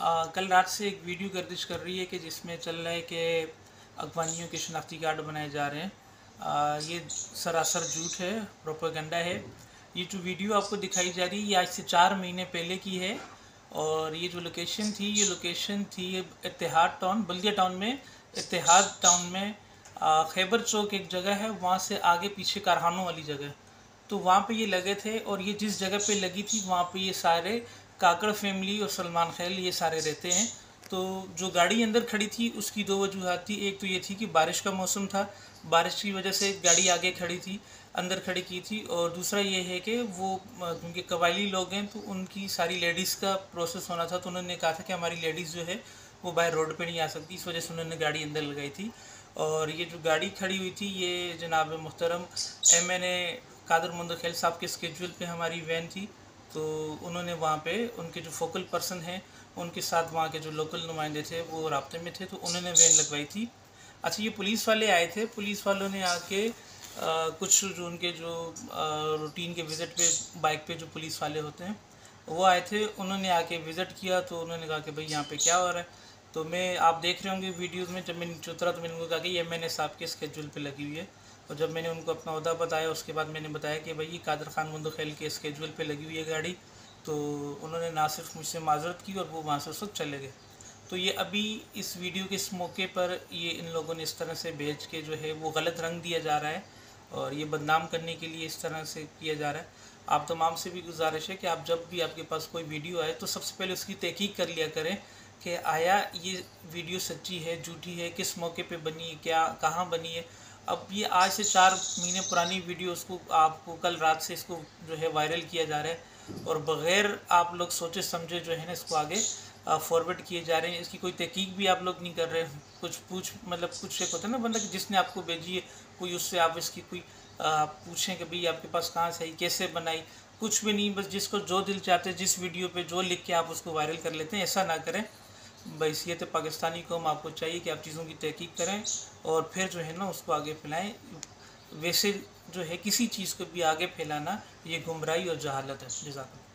कल रात से एक वीडियो गर्दिश कर रही है कि जिसमें चल रहा है कि अफगानियों के शनाख्ती कार्ड बनाए जा रहे हैं। ये सरासर झूठ है, प्रोपेगेंडा है। ये जो वीडियो आपको दिखाई जा रही है ये आज से 4 महीने पहले की है और ये जो लोकेशन थी ये लोकेशन थी इत्तेहाद टाउन, बल्दिया टाउन में, इत्तेहाद टाउन में खैबर चौक एक जगह है, वहाँ से आगे पीछे कारखानों वाली जगह, तो वहाँ पे ये लगे थे। और ये जिस जगह पे लगी थी वहाँ पे ये सारे काकड़ फैमिली और सलमान खैल ये सारे रहते हैं। तो जो गाड़ी अंदर खड़ी थी उसकी दो वजूहत थी। एक तो ये थी कि बारिश का मौसम था, बारिश की वजह से गाड़ी आगे खड़ी थी, अंदर खड़ी की थी। और दूसरा ये है कि वो क्योंकि कबायली लोग हैं तो उनकी सारी लेडीज़ का प्रोसेस होना था, तो उन्होंने कहा था कि हमारी लेडीज़ जो है वो बाहर रोड पे नहीं आ सकती, इस वजह से उन्होंने गाड़ी अंदर लगाई थी। और ये जो गाड़ी खड़ी हुई थी ये जनाब मुहतरम MNA कादर मुंदखेल साहब के स्केड्यूल पे हमारी वैन थी। तो उन्होंने वहाँ पे उनके जो फोकल पर्सन हैं उनके साथ वहाँ के जो लोकल नुमाइंदे थे वो राब्ते में थे, तो उन्होंने वैन लगवाई थी। अच्छा, ये पुलिस वाले आए थे, पुलिस वालों ने आके कुछ जो उनके जो रूटीन के विज़िट पे बाइक पे जो पुलिस वाले होते हैं वो आए थे, उन्होंने आके विज़िट किया। तो उन्होंने कहा कि भाई यहाँ पे क्या हो रहा है। तो मैं आप देख रहे होंगे वीडियोज़ में, जब मैं नीचे उतरा तो मैंने उनको कहा कि ये MNA साहब के स्केड्यूल पे लगी हुई है। और जब मैंने उनको अपना ओहदा बताया उसके बाद मैंने बताया कि भाई ये कादर खान मुंदखेल के स्केड्यूल पे लगी हुई है गाड़ी, तो उन्होंने ना सिर्फ मुझसे माजरत की और वो वहाँ से उस वक्त चले गए। तो ये अभी इस वीडियो के इस मौके पर ये इन लोगों ने इस तरह से भेज के जो है वो गलत रंग दिया जा रहा है और ये बदनाम करने के लिए इस तरह से किया जा रहा है। आप तमाम से भी गुजारिश है कि आप जब भी आपके पास कोई वीडियो आए तो सबसे पहले उसकी तहकीक कर लिया करें कि आया ये वीडियो सच्ची है, झूठी है, किस मौके पे बनी है, क्या कहाँ बनी है। अब ये आज से 4 महीने पुरानी वीडियो उसको आपको कल रात से इसको जो है वायरल किया जा रहा है और बग़ैर आप लोग सोचे समझे जो है ना इसको आगे फॉरवर्ड किए जा रहे हैं। इसकी कोई तहकीक भी आप लोग नहीं कर रहे। कुछ मतलब कुछ एक होता है ना बंदा कि जिसने आपको भेजी है कोई, उससे आप इसकी कोई पूछें कि भाई आपके पास कहाँ से आई, कैसे बनाई, कुछ भी नहीं। बस जिसको जो दिल चाहते जिस वीडियो पे जो लिख के आप उसको वायरल कर लेते हैं, ऐसा ना करें। बहैसियत पाकिस्तानी कौम आपको चाहिए कि आप चीज़ों की तहकीक करें और फिर जो है ना उसको आगे फैलाएं। वैसे जो है किसी चीज़ को भी आगे फैलाना ये गुमराही और जहालत है। जज़ाकल्लाह।